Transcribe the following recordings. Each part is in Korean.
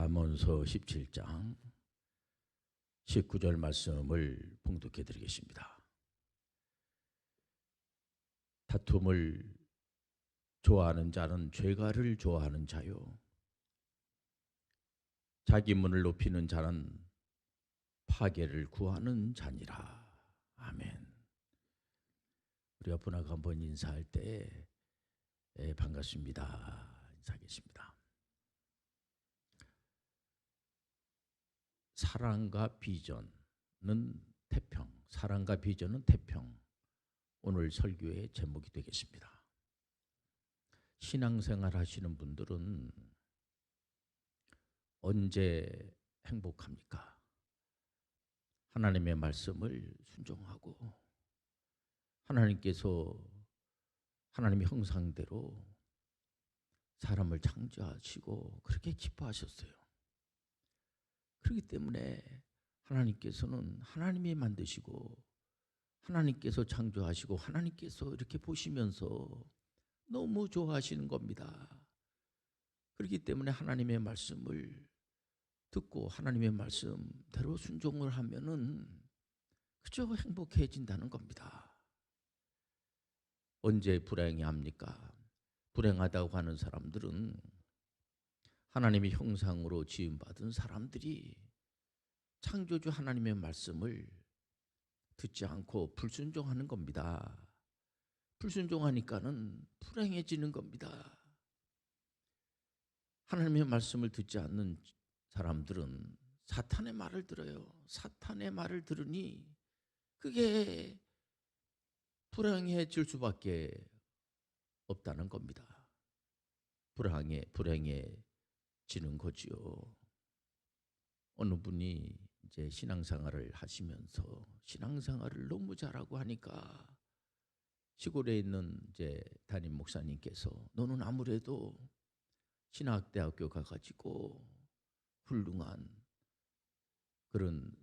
잠언서 17장 19절 말씀을 봉독해 드리겠습니다. 다툼을 좋아하는 자는 죄가를 좋아하는 자요, 자기 문을 높이는 자는 파괴를 구하는 자니라. 아멘. 우리가 분하고 한번 인사할 때 반갑습니다 인사하겠습니다. 사랑과 비전은 태평, 사랑과 비전은 태평, 오늘 설교의 제목이 되겠습니다. 신앙생활 하시는 분들은 언제 행복합니까? 하나님의 말씀을 순종하고 하나님께서 하나님의 형상대로 사람을 창조하시고 그렇게 기뻐하셨어요. 그렇기 때문에 하나님께서는 하나님이 만드시고 하나님께서 창조하시고 하나님께서 이렇게 보시면서 너무 좋아하시는 겁니다. 그렇기 때문에 하나님의 말씀을 듣고 하나님의 말씀대로 순종을 하면은 그저 행복해진다는 겁니다. 언제 불행합니까? 불행하다고 하는 사람들은 하나님의 형상으로 지음받은 사람들이 창조주 하나님의 말씀을 듣지 않고 불순종하는 겁니다. 불순종하니까는 불행해지는 겁니다. 하나님의 말씀을 듣지 않는 사람들은 사탄의 말을 들어요. 사탄의 말을 들으니 그게 불행해질 수밖에 없다는 겁니다. 불행해지는 거지요. 어느 분이 이제 신앙생활을 하시면서 신앙생활을 너무 잘하고 하니까 시골에 있는 이제 담임 목사님께서 너는 아무래도 신학대학교 가가지고 훌륭한 그런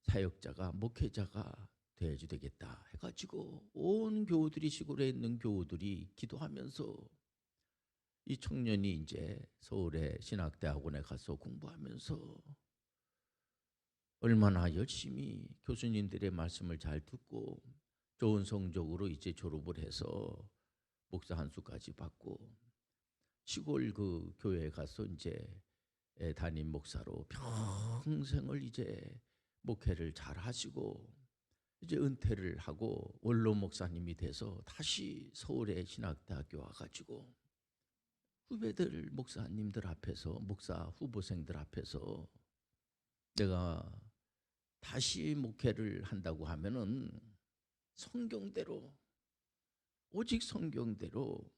사역자가 목회자가 돼야지 되겠다 해가지고 온 교우들이, 시골에 있는 교우들이 기도하면서 이 청년이 이제 서울의 신학대학원에 가서 공부하면서 얼마나 열심히 교수님들의 말씀을 잘 듣고 좋은 성적으로 이제 졸업을 해서 목사 한수까지 받고 시골 그 교회에 가서 이제 담임 목사로 평생을 이제 목회를 잘 하시고 이제 은퇴를 하고 원로 목사님이 돼서 다시 서울의 신학대학교 와가지고 후배들 목사님들 앞에서, 목사 후보생들 앞에서 내가 다시 목회를 한다고 하면은 성경대로, 오직 성경대로,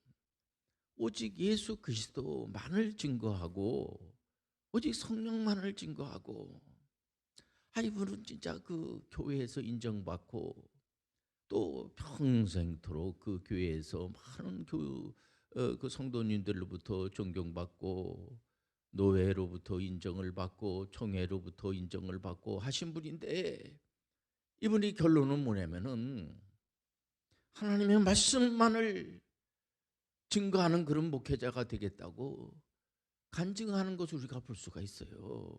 오직 예수 그리스도만을 증거하고 오직 성령만을 증거하고, 이분은 진짜 그 교회에서 인정받고 또 평생토록 그 교회에서 많은 그 성도님들로부터 존경받고 노회로부터 인정을 받고 총회로부터 인정을 받고 하신 분인데, 이분이 결론은 뭐냐면은 하나님의 말씀만을 증거하는 그런 목회자가 되겠다고 간증하는 것을 우리가 볼 수가 있어요.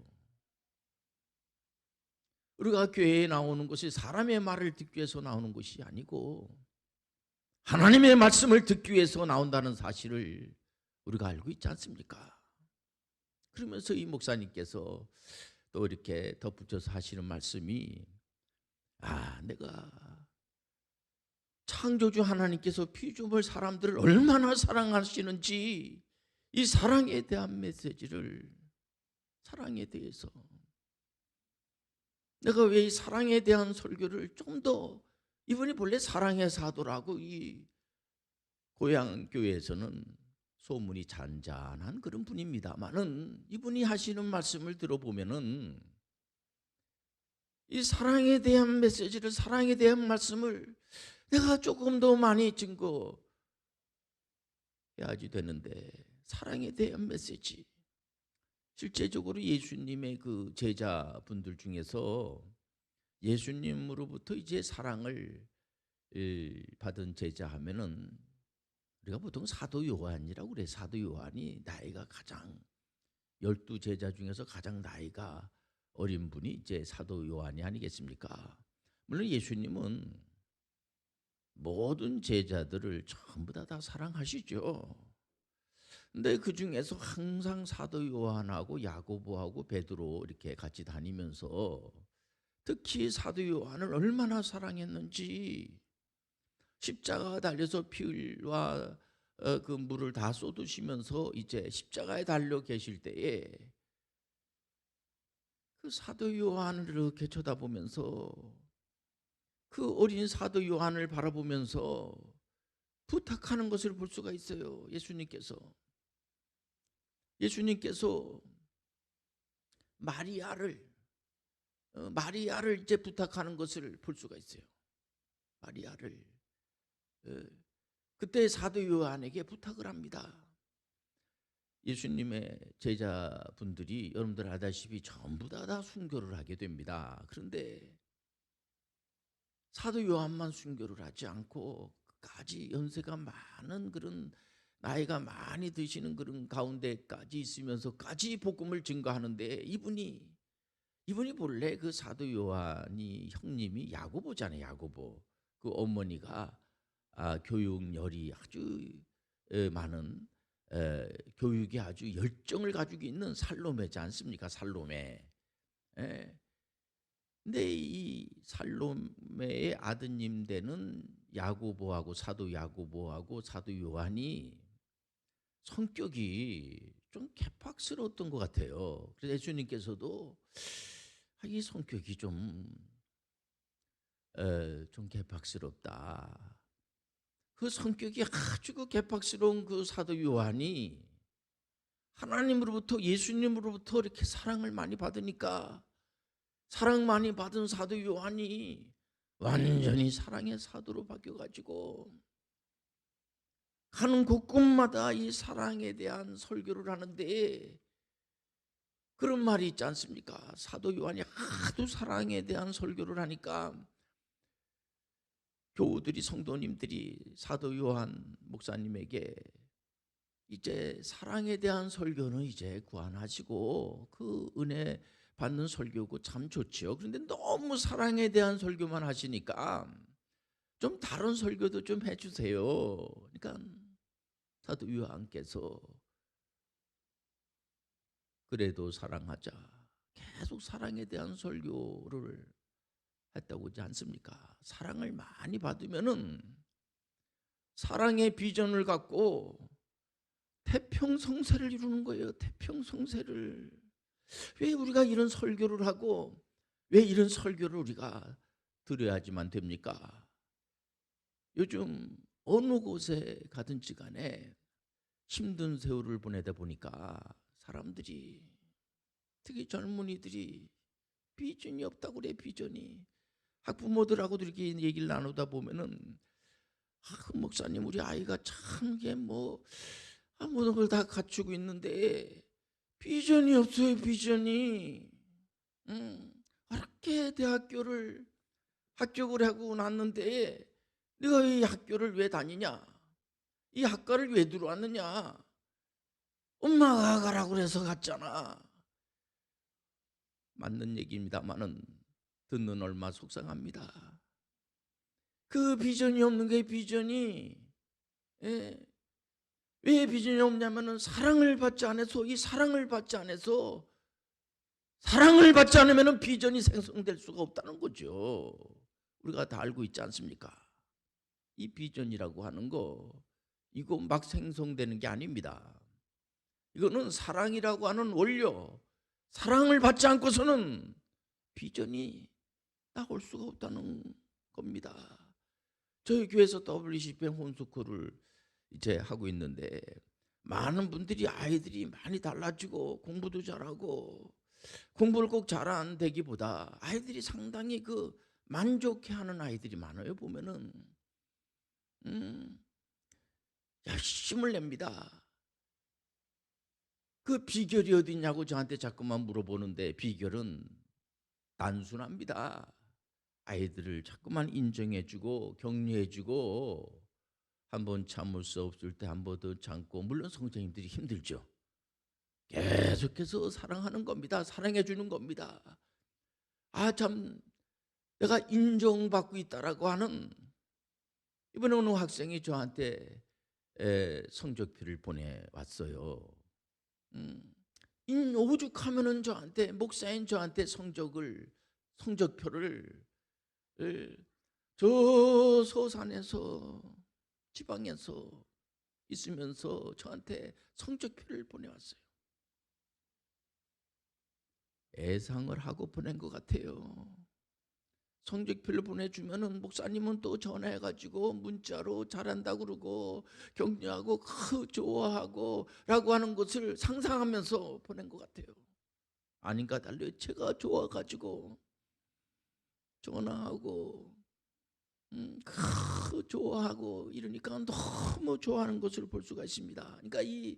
우리가 교회에 나오는 것이 사람의 말을 듣기 위해서 나오는 것이 아니고 하나님의 말씀을 듣기 위해서 나온다는 사실을 우리가 알고 있지 않습니까? 그러면서 이 목사님께서 또 이렇게 덧붙여서 하시는 말씀이, 내가 창조주 하나님께서 피조물 사람들을 얼마나 사랑하시는지 이 사랑에 대한 메시지를, 사랑에 대해서 내가 왜 이 사랑에 대한 설교를 좀 더, 이분이 본래 사랑의 사도라고 이 고향 교회에서는 소문이 잔잔한 그런 분입니다만은 이분이 하시는 말씀을 들어보면은 이 사랑에 대한 메시지를, 사랑에 대한 말씀을 내가 조금 더 많이 증거해야지 되는데, 사랑에 대한 메시지, 실제적으로 예수님의 그 제자분들 중에서 예수님으로부터 이제 사랑을 받은 제자 하면은 우리가 보통 사도 요한이라고 그래. 사도 요한이 나이가 가장 열두 제자 중에서 가장 나이가 어린 분이 이제 사도 요한이 아니겠습니까? 물론 예수님은 모든 제자들을 전부 다 사랑하시죠. 근데 그 중에서 항상 사도 요한하고 야고보하고 베드로 이렇게 같이 다니면서 특히 사도 요한을 얼마나 사랑했는지, 십자가 달려서 피와 그 물을 다 쏟으시면서 이제 십자가에 달려 계실 때에 그 사도 요한을 이렇게 쳐다보면서, 그 어린 사도 요한을 바라보면서 부탁하는 것을 볼 수가 있어요. 예수님께서 마리아를 이제 부탁하는 것을 볼 수가 있어요. 마리아를. 그때 사도 요한에게 부탁을 합니다. 예수님의 제자분들이 여러분들 알다시피 전부 다 순교를 하게 됩니다. 그런데 사도 요한만 순교를 하지 않고 끝까지 연세가 많은 그런, 나이가 많이 드시는 그런 가운데까지 있으면서까지 복음을 증거하는데, 이분이 본래 그 사도 요한이 형님이 야고보잖아요. 야고보. 그 어머니가 교육열이 아주 많은, 교육에 아주 열정을 가지고 있는 살로메지 않습니까? 살로메. 예. 근데 이 살로메의 아드님 되는 야고보하고 사도 요한이 성격이 좀 개팍스러웠던 것 같아요. 그래서 예수님께서도 이 성격이 좀 개팍스럽다. 그 성격이 아주 그 개팍스러운 그 사도 요한이 하나님으로부터, 예수님으로부터 이렇게 사랑을 많이 받으니까, 사랑 많이 받은 사도 요한이 완전히 사랑의 사도로 바뀌어가지고 가는 곳곳마다 이 사랑에 대한 설교를 하는데, 그런 말이 있지 않습니까? 사도 요한이 하도 사랑에 대한 설교를 하니까 교우들이, 성도님들이 사도 요한 목사님에게 이제 사랑에 대한 설교는 이제 구안하시고 그 은혜 받는 설교고 참 좋지요. 그런데 너무 사랑에 대한 설교만 하시니까 좀 다른 설교도 좀 해주세요. 그러니까 사도 요한께서 그래도 사랑하자, 계속 사랑에 대한 설교를 했다고 하지 않습니까? 사랑을 많이 받으면은 사랑의 비전을 갖고 태평성세를 이루는 거예요. 태평성세를. 왜 우리가 이런 설교를 하고 왜 이런 설교를 우리가 들어야지만 됩니까? 요즘 어느 곳에 가든지 간에 힘든 세월을 보내다 보니까 사람들이, 특히 젊은이들이 비전이 없다고 그래. 비전이. 학부모들하고도 이렇게 얘기를 나누다 보면은, 그 목사님 우리 아이가 참 이게 모든 걸 다 갖추고 있는데 비전이 없어요. 비전이. 그렇게 대학교를 합격을 하고 났는데 네가 이 학교를 왜 다니냐, 이 학과를 왜 들어왔느냐, 엄마가 가라고 그래서 갔잖아. 맞는 얘기입니다만은 듣는 얼마 속상합니다. 그 비전이 없는 게 비전이, 예. 왜 비전이 없냐면은 사랑을 받지 않아서, 이 사랑을 받지 않아서, 사랑을 받지 않으면 비전이 생성될 수가 없다는 거죠. 우리가 다 알고 있지 않습니까? 이 비전이라고 하는 거, 이거 막 생성되는 게 아닙니다. 이거는 사랑이라고 하는 원료, 사랑을 받지 않고서는 비전이 나올 수가 없다는 겁니다. 저희 교회에서 WCP 홈스쿨을 이제 하고 있는데, 많은 분들이 아이들이 많이 달라지고 공부도 잘하고, 공부를 꼭 잘한다기보다 아이들이 상당히 그 만족해하는 아이들이 많아요. 보면은 열심을 냅니다. 그 비결이 어디 있냐고 저한테 자꾸만 물어보는데, 비결은 단순합니다. 아이들을 자꾸만 인정해주고 격려해주고, 한 번 참을 수 없을 때 한 번 더 참고. 물론 성장님들이 힘들죠. 계속해서 사랑하는 겁니다. 사랑해 주는 겁니다. 참 내가 인정받고 있다라고 하는, 이번에 어느 학생이 저한테 성적표를 보내왔어요. 오죽하면은 저한테, 목사인 저한테 성적표를 저 서산에서, 지방에서 있으면서 저한테 성적표를 보내왔어요. 애상을 하고 보낸 것 같아요. 성적표를 보내주면은 목사님은 또 전화해가지고 문자로 잘한다고 그러고 격려하고 좋아하고 라고 하는 것을 상상하면서 보낸 것 같아요. 아닌가 달라요. 제가 좋아가지고 전화하고 좋아하고 이러니까 너무 좋아하는 것을 볼 수가 있습니다. 그러니까 이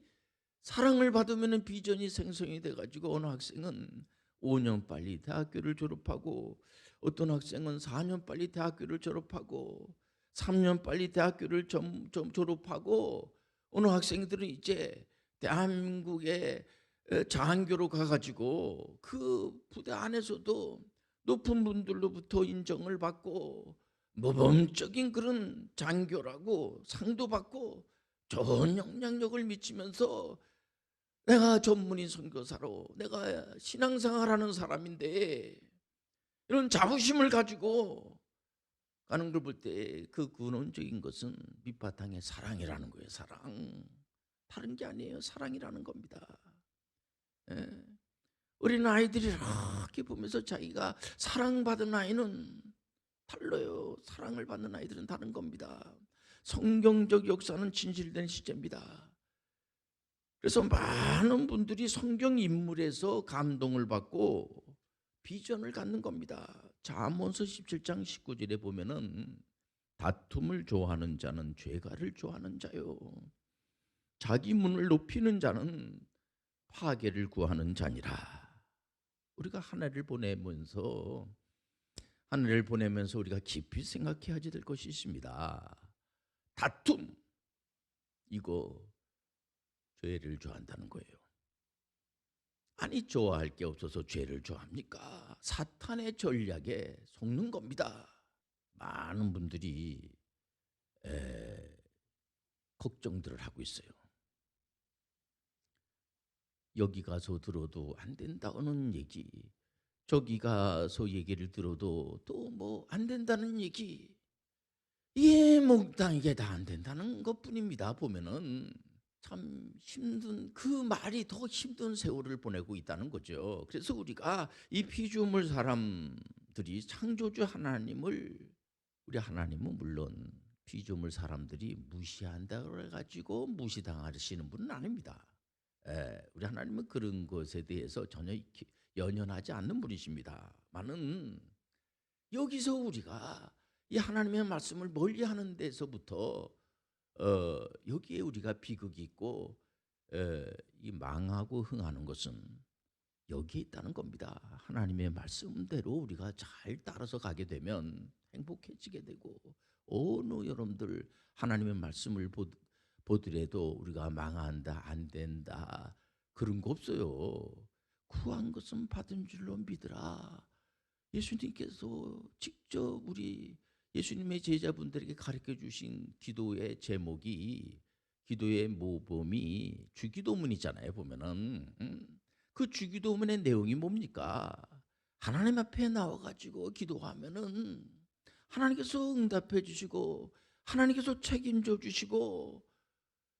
사랑을 받으면 비전이 생성이 돼가지고 어느 학생은 5년 빨리 대학교를 졸업하고, 어떤 학생은 4년 빨리 대학교를 졸업하고, 3년 빨리 대학교를 졸업하고, 어느 학생들은 이제 대한민국의 장교로 가가지고 그 부대 안에서도 높은 분들로부터 인정을 받고 모범적인 그런 장교라고 상도 받고 좋은 영향력을 미치면서, 내가 전문인 선교사로 내가 신앙생활하는 사람인데 이런 자부심을 가지고 가는 걸 볼 때 그 근원적인 것은 밑바탕의 사랑이라는 거예요. 사랑. 다른 게 아니에요. 사랑이라는 겁니다. 예. 어린 아이들이 이렇게 보면서 자기가 사랑받은 아이는 달라요. 사랑을 받는 아이들은 다른 겁니다. 성경적 역사는 진실된 시제입니다. 그래서 많은 분들이 성경 인물에서 감동을 받고 비전을 갖는 겁니다. 잠언서 17장 19절에 보면은 다툼을 좋아하는 자는 죄가를 좋아하는 자요, 자기 문을 높이는 자는 파괴를 구하는 자니라. 우리가 한 해를 보내면서 우리가 깊이 생각해야 될 것이 있습니다. 다툼, 이거 죄를 좋아한다는 거예요. 아니, 좋아할 게 없어서 죄를 좋아합니까? 사탄의 전략에 속는 겁니다. 많은 분들이 걱정들을 하고 있어요. 여기 가서 들어도 안 된다는 얘기, 저기 가서 얘기를 들어도 또 뭐 안 된다는 얘기, 이게 이게 다 안 된다는 것뿐입니다. 보면은 참 힘든, 그 말이 더 힘든 세월을 보내고 있다는 거죠. 그래서 우리가 이 피조물 사람들이 창조주 하나님을, 우리 하나님은 물론 피조물 사람들이 무시한다고 해가지고 무시당하시는 분은 아닙니다. 우리 하나님은 그런 것에 대해서 전혀 연연하지 않는 분이십니다. 많은, 여기서 우리가 이 하나님의 말씀을 멀리하는 데서부터 여기에 우리가 비극이 있고 이 망하고 흥하는 것은 여기에 있다는 겁니다. 하나님의 말씀대로 우리가 잘 따라서 가게 되면 행복해지게 되고, 어느 여러분들 하나님의 말씀을 보더라도 우리가 망한다, 안 된다, 그런 거 없어요. 구한 것은 받은 줄로 믿으라. 예수님께서 직접 우리 예수님의 제자분들에게 가르쳐 주신 기도의 제목이, 기도의 모범이 주기도문이잖아요. 보면은 그 주기도문의 내용이 뭡니까? 하나님 앞에 나와가지고 기도하면은 하나님께서 응답해 주시고 하나님께서 책임져 주시고,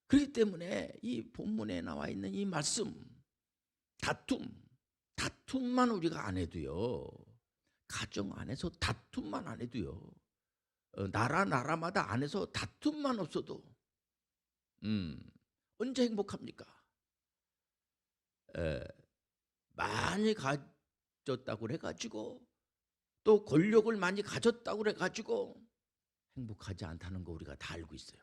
그렇기 때문에 이 본문에 나와 있는 이 말씀, 다툼만 우리가 안 해도요, 가정 안에서 다툼만 안 해도요, 나라마다 안에서 다툼만 없어도 언제 행복합니까? 많이 가졌다고 해가지고, 또 권력을 많이 가졌다고 해가지고 행복하지 않다는 거 우리가 다 알고 있어요.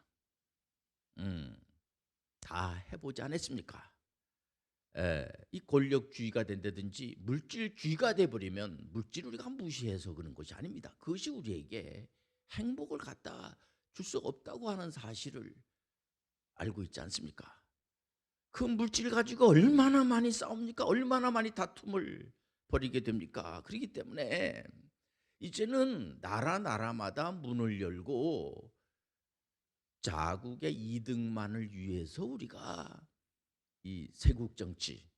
다 해보지 않았습니까? 이 권력주의가 된다든지 물질주의가 돼버리면, 물질 우리가 무시해서 그런 것이 아닙니다. 그것이 우리에게 행복을 갖다 줄 수 없다고 하는 사실을 알고 있지 않습니까? 그 물질 가지고 얼마나 많이 싸웁니까? 얼마나 많이 다툼을 벌이게 됩니까? 그렇기 때문에 이제는 나라마다 문을 열고 자국의 이득만을 위해서 우리가 이 세국 정치,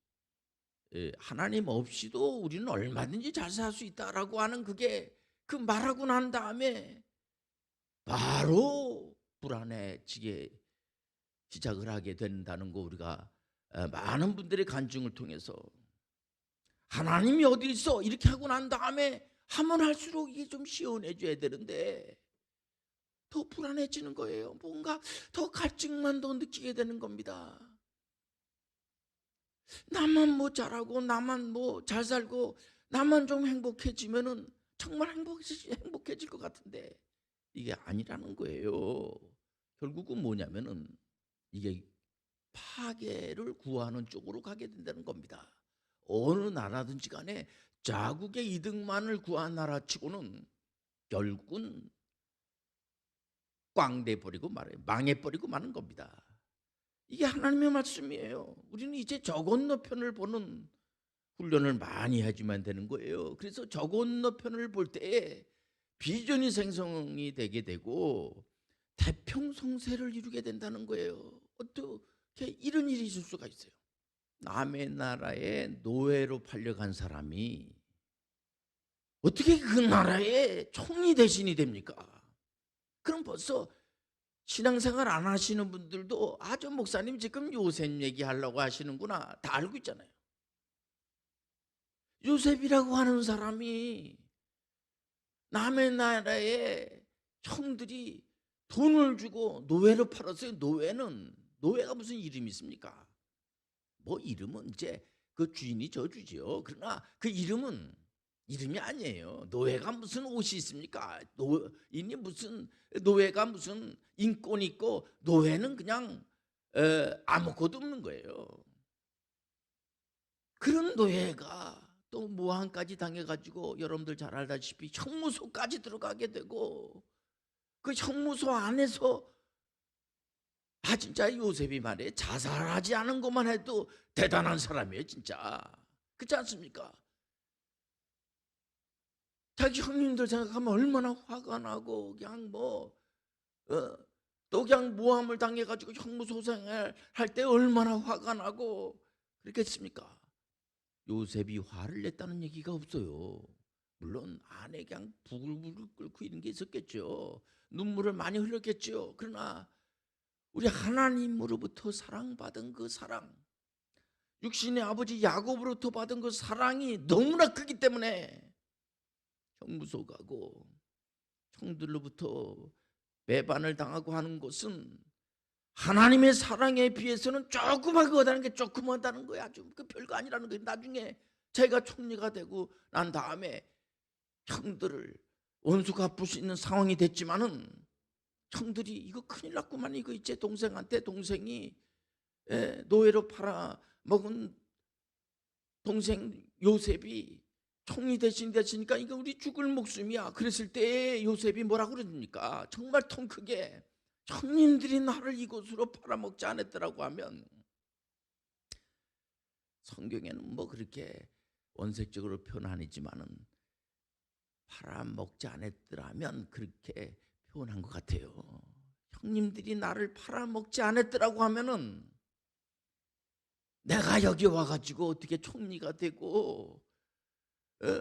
하나님 없이도 우리는 얼마든지 잘 살 수 있다라고 하는 그게 그 말하고 난 다음에 바로 불안해지게 시작을 하게 된다는 거 우리가 많은 분들의 간증을 통해서 하나님이 어디 있어? 이렇게 하고 난 다음에 하면 할수록 이게 좀 시원해져야 되는데 더 불안해지는 거예요. 뭔가 더 갈증만 더 느끼게 되는 겁니다. 나만 뭐 잘하고 나만 뭐 잘 살고 나만 좀 행복해지면은 정말 행복해질 것 같은데 이게 아니라는 거예요. 결국은 뭐냐면은 이게 파괴를 구하는 쪽으로 가게 된다는 겁니다. 어느 나라든지 간에 자국의 이득만을 구한 나라치고는 결국은 꽝돼버리고 말아요. 망해버리고 마는 겁니다. 이게 하나님의 말씀이에요. 우리는 이제 저 건너편을 보는 훈련을 많이 해주면 되는 거예요. 그래서 저 건너편을 볼 때에 비전이 생성이 되게 되고 태평성세를 이루게 된다는 거예요. 어떻게 이런 일이 있을 수가 있어요? 남의 나라에 노예로 팔려간 사람이 어떻게 그 나라의 총리 대신이 됩니까? 그럼 벌써 신앙생활 안 하시는 분들도 저 목사님 지금 요셉 얘기하려고 하시는구나 다 알고 있잖아요. 요셉이라고 하는 사람이 남의 나라에 형들이 돈을 주고 노예로 팔았어요. 노예가 무슨 이름이 있습니까? 뭐 이름은 이제 그 주인이 져주지요. 그러나 그 이름은 이름이 아니에요. 노예가 무슨 옷이 있습니까? 노예가 무슨 인권이 있고 노예는 그냥 아무것도 없는 거예요. 그런 노예가 또 모함까지 당해가지고 여러분들 잘 알다시피 형무소까지 들어가게 되고 그 형무소 안에서 진짜 요셉이 말이에요. 자살하지 않은 것만 해도 대단한 사람이에요 진짜. 그렇지 않습니까? 자기 형님들 생각하면 얼마나 화가 나고 그냥 또 그냥 모함을 당해가지고 형무소 생활할 때 얼마나 화가 나고 그렇겠습니까? 요셉이 화를 냈다는 얘기가 없어요. 물론 안에 그냥 부글부글 끓고 이런 게 있었겠죠. 눈물을 많이 흘렸겠죠. 그러나 우리 하나님으로부터 사랑받은 그 사랑, 육신의 아버지 야곱으로부터 받은 그 사랑이 너무나 크기 때문에 형무소 가고 형들로부터 배반을 당하고 하는 것은 하나님의 사랑에 비해서는 조그마하다는 게 조그마하다는 거야. 좀 그 별거 아니라는 거야. 나중에 제가 총리가 되고 난 다음에 형들을 원수 갚을 수 있는 상황이 됐지만은 형들이 이거 큰일 났구만. 이거 이제 동생이 노예로 팔아먹은 동생 요셉이 총리 대신 됐으니까 이거 우리 죽을 목숨이야. 그랬을 때 요셉이 뭐라고 그러십니까? 정말 통 크게 형님들이 나를 이곳으로 팔아먹지 않았더라고 하면 성경에는 뭐 그렇게 원색적으로 표현 아니지만은 팔아먹지 않았더라면 그렇게 표현한 것 같아요. 형님들이 나를 팔아먹지 않았더라고 하면은 내가 여기 와가지고 어떻게 총리가 되고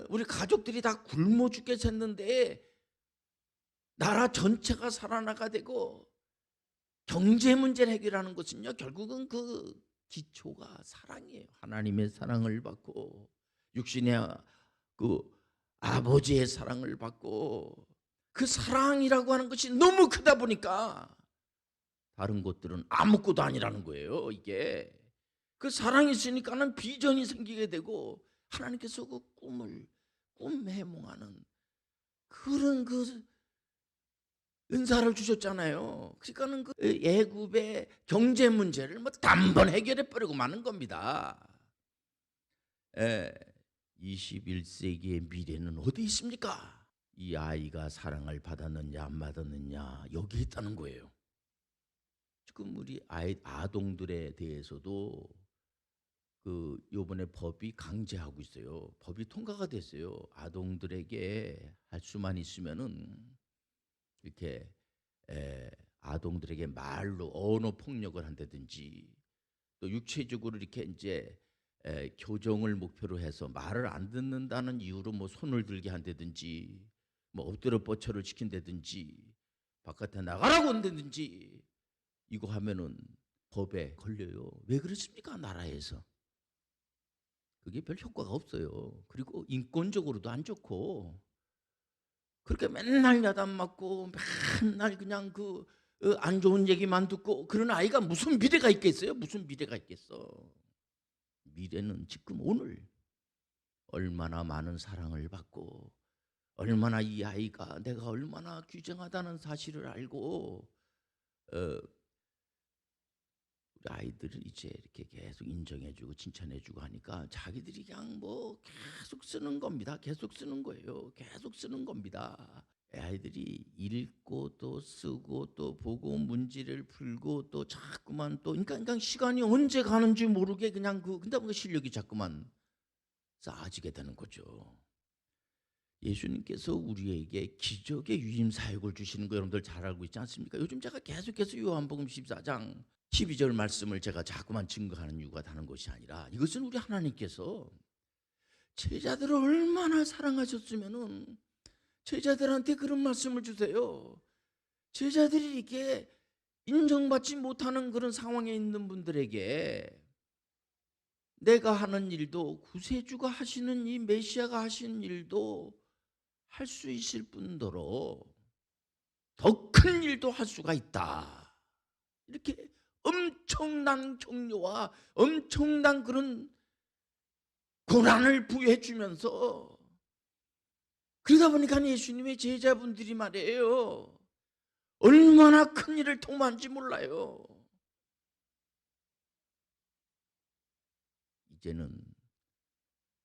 우리 가족들이 다 굶어 죽겠었는데 나라 전체가 살아나가 되고 경제 문제를 해결하는 것은요 결국은 그 기초가 사랑이에요. 하나님의 사랑을 받고 육신의 그 아버지의 사랑을 받고 그 사랑이라고 하는 것이 너무 크다 보니까 다른 것들은 아무것도 아니라는 거예요. 이게 그 사랑이 있으니까는 비전이 생기게 되고 하나님께서 그 꿈 해몽하는 그런 그 은사를 주셨잖아요. 그러니까는 그 애굽의 경제 문제를 뭐 단번 해결해 버리고 마는 겁니다. 21세기의 미래는 어디 있습니까? 이 아이가 사랑을 받았느냐 안 받았느냐 여기 있다는 거예요. 지금 우리 아동들에 대해서도 요번에 법이 강제하고 있어요. 법이 통과가 됐어요. 아동들에게 할 수만 있으면은 이렇게 아동들에게 말로 언어 폭력을 한다든지, 또 육체적으로 이렇게 이제 교정을 목표로 해서 말을 안 듣는다는 이유로 뭐 손을 들게 한다든지, 뭐 엎드려 뻗쳐를 시킨다든지, 바깥에 나가라고 한다든지, 이거 하면은 법에 걸려요. 왜 그렇습니까? 나라에서. 그게 별 효과가 없어요. 그리고 인권적으로도 안 좋고, 그렇게 맨날 야단 맞고 맨날 그냥 안 좋은 얘기만 듣고 그런 아이가 무슨 미래가 있겠어요? 무슨 미래가 있겠어? 미래는 지금 오늘 얼마나 많은 사랑을 받고, 얼마나 이 아이가 내가 얼마나 귀정하다는 사실을 알고, 어, 우리 아이들을 이제 이렇게 계속 인정해주고 칭찬해주고 하니까 자기들이 그냥 뭐 계속 쓰는 겁니다. 계속 쓰는 거예요. 계속 쓰는 겁니다. 아이들이 읽고 또 쓰고 또 보고 문제를 풀고 또 자꾸만 또 그러니까 시간이 언제 가는지 모르게 그냥 근데 그 실력이 자꾸만 쌓아지게 되는 거죠. 예수님께서 우리에게 기적의 유임 사역을 주시는 거 여러분들 잘 알고 있지 않습니까? 요즘 제가 계속해서 요한복음 14장 12절 말씀을 제가 자꾸만 증거하는 이유가 다른 것이 아니라, 이것은 우리 하나님께서 제자들을 얼마나 사랑하셨으면은 제자들한테 그런 말씀을 주세요. 제자들이 이렇게 인정받지 못하는 그런 상황에 있는 분들에게 내가 하는 일도, 구세주가 하시는 이 메시아가 하시는 일도 할 수 있을 뿐더러 더 큰 일도 할 수가 있다. 이렇게 엄청난 격려와 엄청난 그런 고난을 부여해 주면서, 그러다 보니까 예수님의 제자분들이 말이에요, 얼마나 큰 일을 통과한지 몰라요. 이제는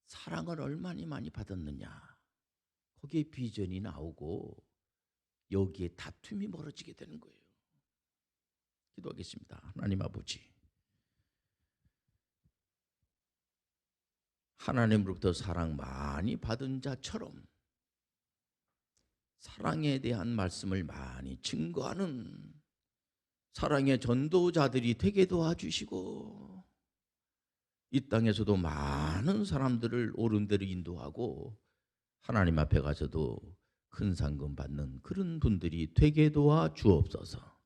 사랑을 얼마나 많이 받았느냐, 거기에 비전이 나오고 여기에 다툼이 벌어지게 되는 거예요. 기도하겠습니다. 하나님 아버지, 하나님으로부터 사랑 많이 받은 자처럼 사랑에 대한 말씀을 많이 증거하는 사랑의 전도자들이 되게 도와주시고, 이 땅에서도 많은 사람들을 옳은 대로 인도하고 하나님 앞에 가서도 큰 상금 받는 그런 분들이 되게 도와 주옵소서.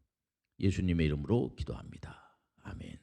예수님의 이름으로 기도합니다. 아멘.